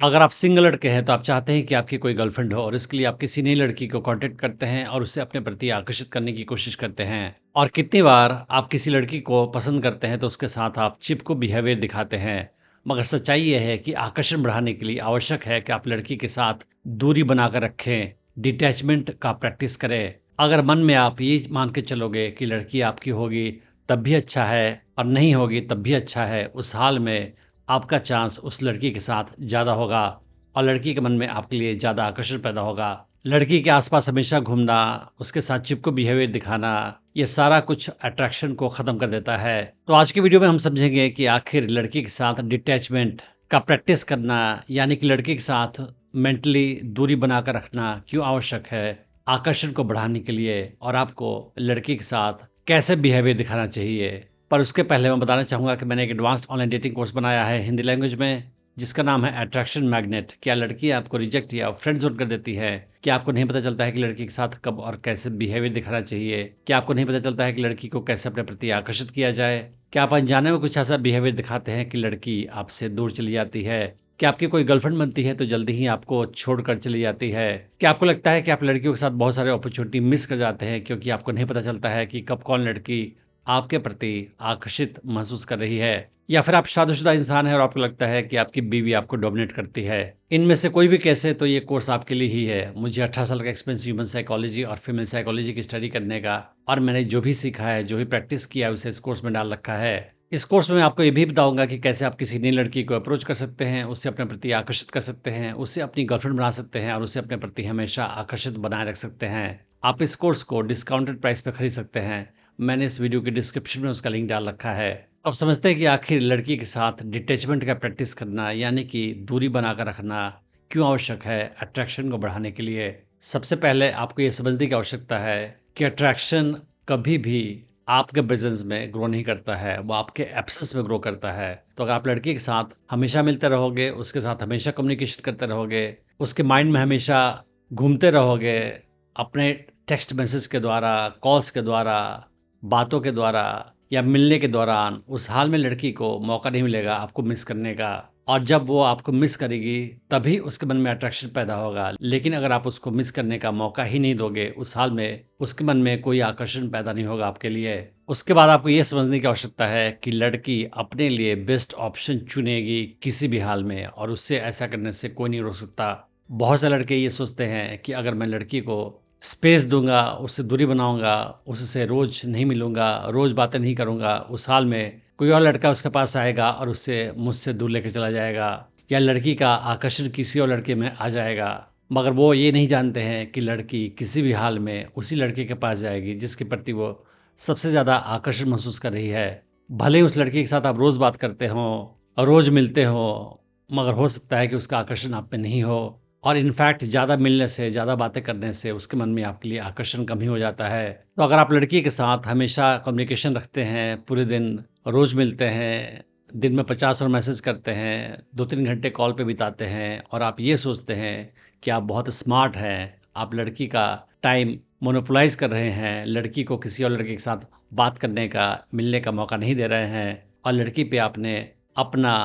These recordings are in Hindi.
अगर आप सिंगल लड़के हैं तो आप चाहते हैं कि आपकी कोई गर्लफ्रेंड हो और इसके लिए आप किसी नई लड़की को कांटेक्ट करते हैं और उसे अपने प्रति आकर्षित करने की कोशिश करते हैं। और कितनी बार आप किसी लड़की को पसंद करते हैं तो उसके साथ आप चिपको बिहेवियर दिखाते हैं। मगर सच्चाई यह है कि आकर्षण बढ़ाने के लिए आवश्यक है कि आप लड़की के साथ दूरी बनाकर रखें, डिटैचमेंट का प्रैक्टिस करें। अगर मन में आप ये मान के चलोगे कि लड़की आपकी होगी तब भी अच्छा है और नहीं होगी तब भी अच्छा है, उस हाल में आपका चांस उस लड़की के साथ ज़्यादा होगा और लड़की के मन में आपके लिए ज़्यादा आकर्षण पैदा होगा। लड़की के आसपास हमेशा घूमना, उसके साथ चिपको बिहेवियर दिखाना, ये सारा कुछ अट्रैक्शन को ख़त्म कर देता है। तो आज की वीडियो में हम समझेंगे कि आखिर लड़की के साथ डिटैचमेंट का प्रैक्टिस करना, यानी कि लड़की के साथ मेंटली दूरी बनाकर रखना क्यों आवश्यक है, आकर्षण को बढ़ाने के लिए, और आपको लड़की के साथ कैसे बिहेवियर दिखाना चाहिए। पर उसके पहले मैं बताना चाहूँगा कि मैंने एक एडवांस्ड ऑनलाइन डेटिंग कोर्स बनाया है हिंदी लैंग्वेज में, जिसका नाम है अट्रैक्शन मैग्नेट। क्या लड़की आपको रिजेक्ट या फ्रेंड ज़ोन कर देती है? क्या आपको नहीं पता चलता है कि लड़की के साथ कब और कैसे बिहेवियर दिखाना चाहिए? क्या आपको नहीं पता चलता है कि लड़की को कैसे अपने प्रति आकर्षित किया जाए? क्या आप अनजाने में कुछ ऐसा बिहेवियर दिखाते हैं कि लड़की आपसे दूर चली जाती है? क्या आपकी कोई गर्लफ्रेंड बनती है तो जल्दी ही आपको छोड़कर चली जाती है? क्या आपको लगता है कि आप लड़कियों के साथ बहुत सारे अपॉर्चुनिटी मिस कर जाते हैं क्योंकि आपको नहीं पता चलता है कि कब कौन लड़की आपके प्रति आकर्षित महसूस कर रही है? या फिर आप शादीशुदा इंसान हैं और आपको लगता है कि आपकी बीवी आपको डोमिनेट करती है? इनमें से कोई भी केस है तो ये कोर्स आपके लिए ही है। मुझे 18 साल का एक्सपीरियंस ह्यूमन साइकोलॉजी और फीमेल साइकोलॉजी की स्टडी करने का, और मैंने जो भी सीखा है, जो भी प्रैक्टिस किया है, उसे इस कोर्स में डाल रखा है। इस कोर्स में मैं आपको ये भी बताऊंगा कि कैसे आप किसी नई लड़की को अप्रोच कर सकते हैं, उससे अपने प्रति आकर्षित कर सकते हैं, उससे अपनी गर्लफ्रेंड बना सकते हैं और उसे अपने प्रति हमेशा आकर्षित बनाए रख सकते हैं। आप इस कोर्स को डिस्काउंटेड प्राइस पे खरीद सकते हैं। मैंने इस वीडियो के डिस्क्रिप्शन में उसका लिंक डाल रखा है। अब समझते हैं कि आखिर लड़की के साथ डिटैचमेंट का प्रैक्टिस करना, यानी कि दूरी बनाकर रखना, क्यों आवश्यक है अट्रैक्शन को बढ़ाने के लिए। सबसे पहले आपको ये समझने की आवश्यकता है कि अट्रैक्शन कभी भी आपके प्रेजेंस में ग्रो नहीं करता है, वो आपके एब्सेंस में ग्रो करता है। तो अगर आप लड़की के साथ हमेशा मिलते रहोगे, उसके साथ हमेशा कम्युनिकेशन करते रहोगे, उसके माइंड में हमेशा घूमते रहोगे, अपने टेक्स्ट मैसेज के द्वारा, कॉल्स के द्वारा, बातों के द्वारा या मिलने के दौरान, उस हाल में लड़की को मौका नहीं मिलेगा आपको मिस करने का। और जब वो आपको मिस करेगी तभी उसके मन में अट्रैक्शन पैदा होगा। लेकिन अगर आप उसको मिस करने का मौका ही नहीं दोगे, उस हाल में उसके मन में कोई आकर्षण पैदा नहीं होगा आपके लिए। उसके बाद आपको ये समझने की आवश्यकता है कि लड़की अपने लिए बेस्ट ऑप्शन चुनेगी किसी भी हाल में, और उससे ऐसा करने से कोई नहीं रोक सकता। बहुत से लड़के ये सोचते हैं कि अगर मैं लड़की को स्पेस दूँगा, उससे दूरी बनाऊँगा, उससे रोज़ नहीं मिलूँगा, रोज़ बातें नहीं करूँगा, उस हाल में कोई और लड़का उसके पास आएगा और उससे मुझसे दूर लेके चला जाएगा, या लड़की का आकर्षण किसी और लड़के में आ जाएगा। मगर वो ये नहीं जानते हैं कि लड़की किसी भी हाल में उसी लड़के के पास जाएगी जिसके प्रति वो सबसे ज़्यादा आकर्षण महसूस कर रही है। भले ही उस लड़की के साथ आप रोज़ बात करते हों और रोज़ मिलते हो, मगर हो सकता है कि उसका आकर्षण आप पे नहीं हो, और इनफैक्ट ज़्यादा मिलने से, ज़्यादा बातें करने से उसके मन में आपके लिए आकर्षण कम ही हो जाता है। तो अगर आप लड़की के साथ हमेशा कम्युनिकेशन रखते हैं, पूरे दिन रोज़ मिलते हैं, दिन में 50 और मैसेज करते हैं, 2-3 घंटे कॉल पे बिताते हैं, और आप ये सोचते हैं कि आप बहुत स्मार्ट हैं, आप लड़की का टाइम मोनोपोलाइज़ कर रहे हैं, लड़की को किसी और लड़के के साथ बात करने का, मिलने का मौका नहीं दे रहे हैं, और लड़की पे आपने अपना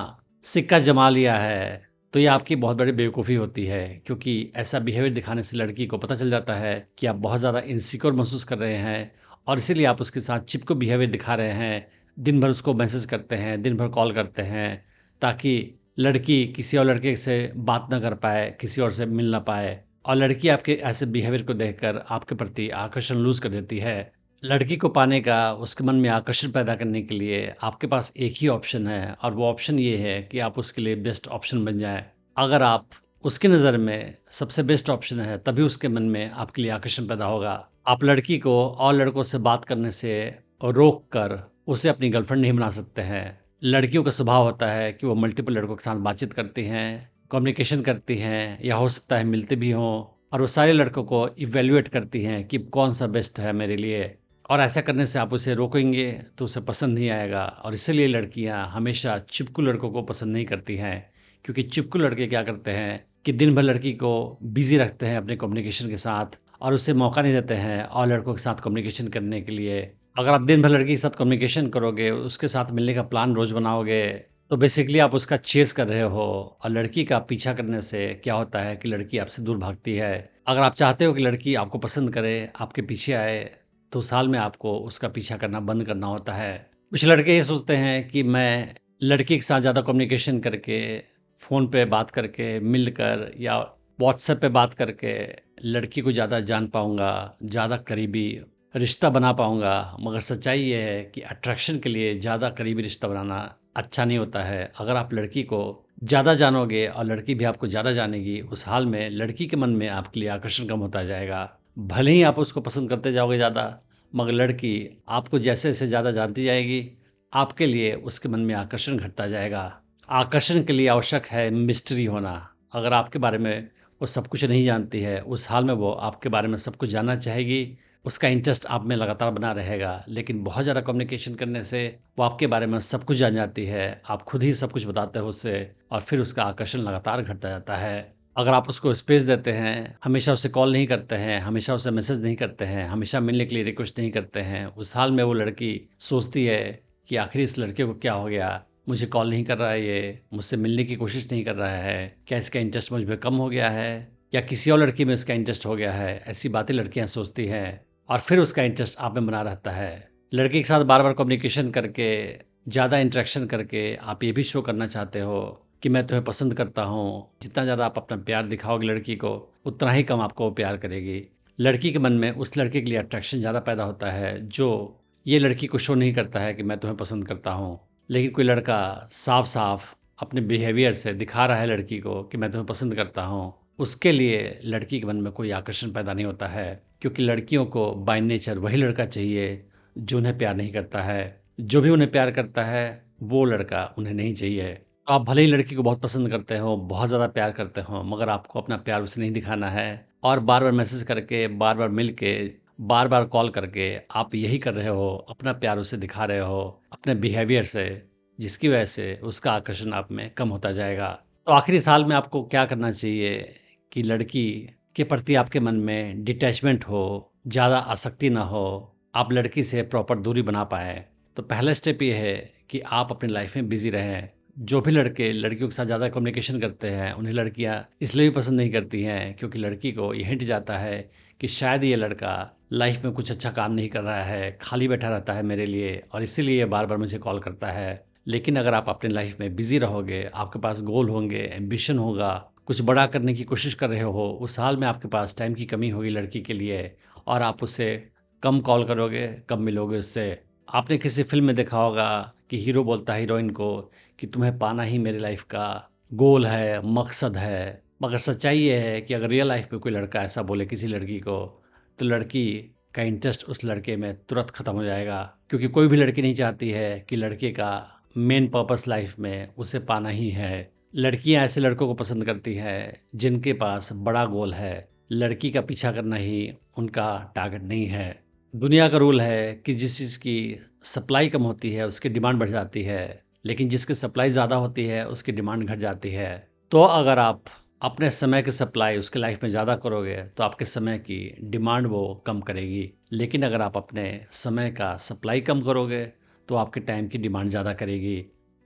सिक्का जमा लिया है, तो ये आपकी बहुत बड़ी बेवकूफ़ी होती है। क्योंकि ऐसा बिहेवियर दिखाने से लड़की को पता चल जाता है कि आप बहुत ज़्यादा इनसिक्योर महसूस कर रहे हैं, और इसीलिए आप उसके साथ चिपको बिहेवियर दिखा रहे हैं। दिन भर उसको मैसेज करते हैं, दिन भर कॉल करते हैं, ताकि लड़की किसी और लड़के से बात ना कर पाए, किसी और से मिल ना पाए, और लड़की आपके ऐसे बिहेवियर को देखकर आपके प्रति आकर्षण लूज़ कर देती है। लड़की को पाने का, उसके मन में आकर्षण पैदा करने के लिए आपके पास एक ही ऑप्शन है, और वो ऑप्शन ये है कि आप उसके लिए बेस्ट ऑप्शन बन जाएँ। अगर आप उसकी नज़र में सबसे बेस्ट ऑप्शन है, तभी उसके मन में आपके लिए आकर्षण पैदा होगा। आप लड़की को और लड़कों से बात करने से रोक कर उसे अपनी गर्लफ्रेंड नहीं बना सकते हैं। लड़कियों का स्वभाव होता है कि वो मल्टीपल लड़कों के साथ बातचीत करती हैं, कम्युनिकेशन करती हैं, या हो सकता है मिलते भी हों, और वो सारे लड़कों को इवैल्यूएट करती हैं कि कौन सा बेस्ट है मेरे लिए। और ऐसा करने से आप उसे रोकेंगे तो उसे पसंद नहीं आएगा, और इसीलिए लड़कियां हमेशा चिपकू लड़कों को पसंद नहीं करती हैं। क्योंकि चिपकू लड़के क्या करते हैं कि दिन भर लड़की को बिजी रखते हैं अपने कम्युनिकेशन के साथ, और उसे मौका नहीं देते हैं और लड़कों के साथ कम्युनिकेशन करने के लिए। अगर आप दिन भर लड़की के साथ कम्युनिकेशन करोगे, उसके साथ मिलने का प्लान रोज़ बनाओगे, तो बेसिकली आप उसका चेज़ कर रहे हो और लड़की का पीछा करने से क्या होता है कि लड़की आपसे दूर भागती है। अगर आप चाहते हो कि लड़की आपको पसंद करे, आपके पीछे आए, तो उस हाल में आपको उसका पीछा करना बंद करना होता है। कुछ लड़के ये सोचते हैं कि मैं लड़की के साथ ज़्यादा कम्युनिकेशन करके, फ़ोन पे बात करके, मिलकर या व्हाट्सएप पे बात करके लड़की को ज़्यादा जान पाऊँगा, ज़्यादा करीबी रिश्ता बना पाऊँगा। मगर सच्चाई ये है कि अट्रैक्शन के लिए ज़्यादा करीबी रिश्ता बनाना अच्छा नहीं होता है। अगर आप लड़की को ज़्यादा जानोगे और लड़की भी आपको ज़्यादा जानेगी, उस हाल में लड़की के मन में आपके लिए आकर्षण कम होता जाएगा। भले ही आप उसको पसंद करते जाओगे ज़्यादा, मगर लड़की आपको जैसे-जैसे ज़्यादा जानती जाएगी, आपके लिए उसके मन में आकर्षण घटता जाएगा। आकर्षण के लिए आवश्यक है मिस्ट्री होना। अगर आपके बारे में वो सब कुछ नहीं जानती है, उस हाल में वो आपके बारे में सब कुछ जानना चाहेगी, उसका इंटरेस्ट आप में लगातार बना रहेगा। लेकिन बहुत ज़्यादा कम्युनिकेशन करने से वो आपके बारे में सब कुछ जान जाती है, आप खुद ही सब कुछ बताते हो उसे और फिर उसका आकर्षण लगातार घटता जाता है। अगर आप उसको स्पेस देते हैं, हमेशा उसे कॉल नहीं करते हैं, हमेशा उसे मैसेज नहीं करते हैं, हमेशा मिलने के लिए रिक्वेस्ट नहीं करते हैं, उस हाल में वो लड़की सोचती है कि आखिर इस लड़के को क्या हो गया? मुझे कॉल नहीं कर रहा है ये, मुझसे मिलने की कोशिश नहीं कर रहा है, क्या इसका इंटरेस्ट मुझ में कम हो गया है या किसी और लड़की में इसका इंटरेस्ट हो गया है? ऐसी बातें लड़कियाँ सोचती हैं और फिर उसका इंटरेस्ट आप में बना रहता है। लड़की के साथ बार-बार कम्युनिकेशन करके, ज़्यादा इंटरेक्शन करके आप ये भी शो करना चाहते हो कि मैं तुम्हें पसंद करता हूँ। जितना ज़्यादा आप अपना प्यार दिखाओगे लड़की को, उतना ही कम आपको वो प्यार करेगी। लड़की के मन में उस लड़के के लिए अट्रैक्शन ज़्यादा पैदा होता है, जो ये लड़की को शो नहीं करता है कि मैं तुम्हें पसंद करता हूँ। लेकिन कोई लड़का साफ-साफ अपने बिहेवियर से दिखा रहा है लड़की को कि मैं तुम्हें पसंद करता हूँ, उसके लिए लड़की के मन में कोई आकर्षण पैदा नहीं होता है, क्योंकि लड़कियों को बाय नेचर वही लड़का चाहिए जो उन्हें प्यार नहीं करता है। जो भी उन्हें प्यार करता है, वो लड़का उन्हें नहीं चाहिए। तो आप भले ही लड़की को बहुत पसंद करते हो, बहुत ज़्यादा प्यार करते हो, मगर आपको अपना प्यार उसे नहीं दिखाना है और बार-बार मैसेज करके, बार-बार मिल के, बार-बार कॉल करके आप यही कर रहे हो, अपना प्यार उसे दिखा रहे हो, अपने बिहेवियर से, जिसकी वजह से उसका आकर्षण आप में कम होता जाएगा। तो आखिरी साल में आपको क्या करना चाहिए कि लड़की के प्रति आपके मन में डिटैचमेंट हो, ज़्यादा आसक्ति ना हो, आप लड़की से प्रॉपर दूरी बना पाएँ। तो पहला स्टेप ये है कि आप अपनी लाइफ़ में बिज़ी रहें। जो भी लड़के लड़कियों के साथ ज़्यादा कम्युनिकेशन करते हैं, उन्हें लड़कियाँ इसलिए भी पसंद नहीं करती हैं क्योंकि लड़की को ये हिंट जाता है कि शायद ये लड़का लाइफ़ में कुछ अच्छा काम नहीं कर रहा है, खाली बैठा रहता है मेरे लिए और इसीलिए बार-बार मुझे कॉल करता है। लेकिन अगर आप अपनी लाइफ़ में बिज़ी रहोगे, आपके पास गोल होंगे, एम्बिशन होगा, कुछ बड़ा करने की कोशिश कर रहे हो, उस हाल में आपके पास टाइम की कमी होगी लड़की के लिए और आप उसे कम कॉल करोगे, कम मिलोगे उससे। आपने किसी फ़िल्म में देखा होगा कि हीरो बोलता है हीरोइन को कि तुम्हें पाना ही मेरी लाइफ़ का गोल है, मकसद है। मगर सच्चाई ये है कि अगर रियल लाइफ़ में कोई लड़का ऐसा बोले किसी लड़की को, तो लड़की का इंटरेस्ट उस लड़के में तुरंत ख़त्म हो जाएगा। क्योंकि कोई भी लड़की नहीं चाहती है कि लड़के का मेन पर्पस लाइफ़ में उसे पाना ही है। लड़कियाँ ऐसे लड़कों को पसंद करती हैं जिनके पास बड़ा गोल है। लड़की का पीछा करना ही उनका टारगेट नहीं है। दुनिया का रूल है कि जिस चीज़ की सप्लाई कम होती है, उसकी डिमांड बढ़ जाती है, लेकिन जिसकी सप्लाई ज़्यादा होती है, उसकी डिमांड घट जाती है। तो अगर आप अपने समय की सप्लाई उसकी लाइफ में ज़्यादा करोगे, तो आपके समय की डिमांड वो कम करेगी। लेकिन अगर आप अपने समय का सप्लाई कम करोगे, तो आपके टाइम की डिमांड ज़्यादा करेगी।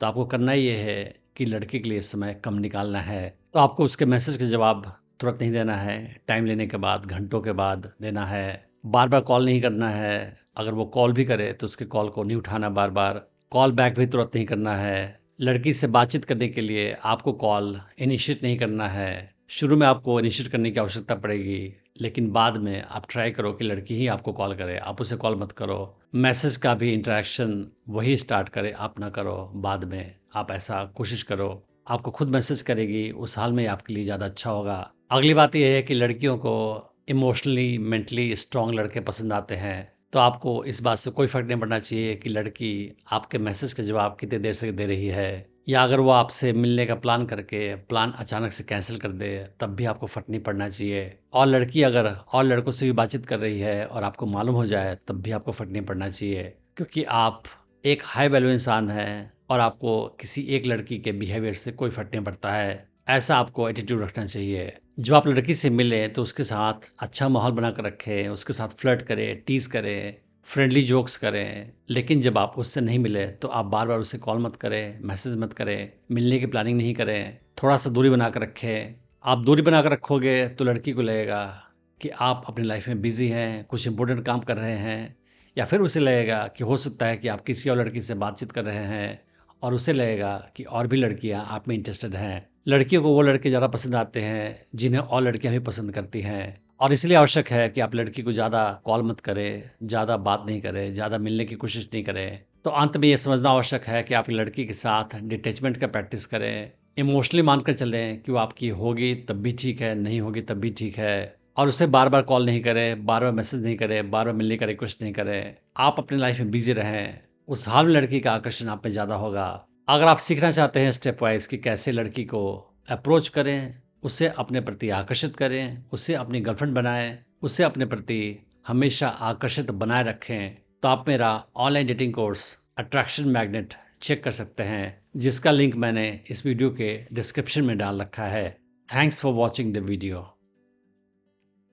तो आपको करना ये है कि लड़के के लिए समय कम निकालना है। तो आपको उसके मैसेज का जवाब तुरंत नहीं देना है, टाइम लेने के बाद, घंटों के बाद देना है। बार-बार कॉल नहीं करना है, अगर वो कॉल भी करे तो उसके कॉल को नहीं उठाना बार-बार, कॉल बैक भी तुरंत नहीं करना है। लड़की से बातचीत करने के लिए आपको कॉल इनिशिएट नहीं करना है। शुरू में आपको इनिशिएट करने की आवश्यकता पड़ेगी, लेकिन बाद में आप ट्राई करो कि लड़की ही आपको कॉल करे, आप उसे कॉल मत करो। मैसेज का भी इंटरैक्शन वही स्टार्ट करे, आप ना करो बाद में, आप ऐसा कोशिश करो। आपको खुद मैसेज करेगी, उस हाल में आपके लिए ज़्यादा अच्छा होगा। अगली बात ये है कि लड़कियों को इमोशनली, मेंटली स्ट्रॉन्ग लड़के पसंद आते हैं। तो आपको इस बात से कोई फ़र्क नहीं पड़ना चाहिए कि लड़की आपके मैसेज का जवाब कितनी देर से दे रही है या अगर वो आपसे मिलने का प्लान करके प्लान अचानक से कैंसिल कर दे, तब भी आपको फ़र्क नहीं पड़ना चाहिए। और लड़की अगर और लड़कों से भी बातचीत कर रही है और आपको मालूम हो जाए, तब भी आपको फ़र्क नहीं पड़ना चाहिए। क्योंकि आप एक हाई वैल्यू इंसान हैं और आपको किसी एक लड़की के बिहेवियर से कोई फ़र्क नहीं पड़ता है। ऐसा आपको एटीट्यूड रखना चाहिए। जब आप लड़की से मिलें तो उसके साथ अच्छा माहौल बना कर रखें, उसके साथ फ्लर्ट करें, टीज़ करें, फ्रेंडली जोक्स करें, लेकिन जब आप उससे नहीं मिले तो आप बार-बार उसे कॉल मत करें, मैसेज मत करें, मिलने की प्लानिंग नहीं करें, थोड़ा-सा दूरी बना कर रखें। आप दूरी बना कर रखोगे तो लड़की को लगेगा कि आप अपनी लाइफ में बिज़ी हैं, कुछ इम्पोर्टेंट काम कर रहे हैं, या फिर उसे लगेगा कि हो सकता है कि आप किसी और लड़की से बातचीत कर रहे हैं और उसे लगेगा कि और भी लड़कियाँ आप में इंटरेस्टेड हैं। लड़कियों को वो लड़के ज़्यादा पसंद आते हैं जिन्हें और लड़कियाँ भी पसंद करती हैं, और इसलिए आवश्यक है कि आप लड़की को ज़्यादा कॉल मत करें, ज़्यादा बात नहीं करें, ज़्यादा मिलने की कोशिश नहीं करें। तो अंत में ये समझना आवश्यक है कि आप लड़की के साथ डिटैचमेंट का प्रैक्टिस करें, इमोशनली मानकर चलें कि वो आपकी होगी तब भी ठीक है, नहीं होगी तब भी ठीक है, और उसे बार-बार कॉल नहीं करें, बार-बार मैसेज नहीं करें, बार-बार मिलने का रिक्वेस्ट नहीं करें। आप अपनी लाइफ में बिज़ी रहें, उस हाल में लड़की का आकर्षण आप पे ज़्यादा होगा। अगर आप सीखना चाहते हैं स्टेप वाइज़ कि कैसे लड़की को अप्रोच करें, उसे अपने प्रति आकर्षित करें, उसे अपनी गर्लफ्रेंड बनाएँ, उसे अपने प्रति हमेशा आकर्षित बनाए रखें, तो आप मेरा online dating course Attraction Magnet check कर सकते हैं, जिसका लिंक मैंने इस वीडियो के डिस्क्रिप्शन में डाल रखा है। Thanks for watching the video.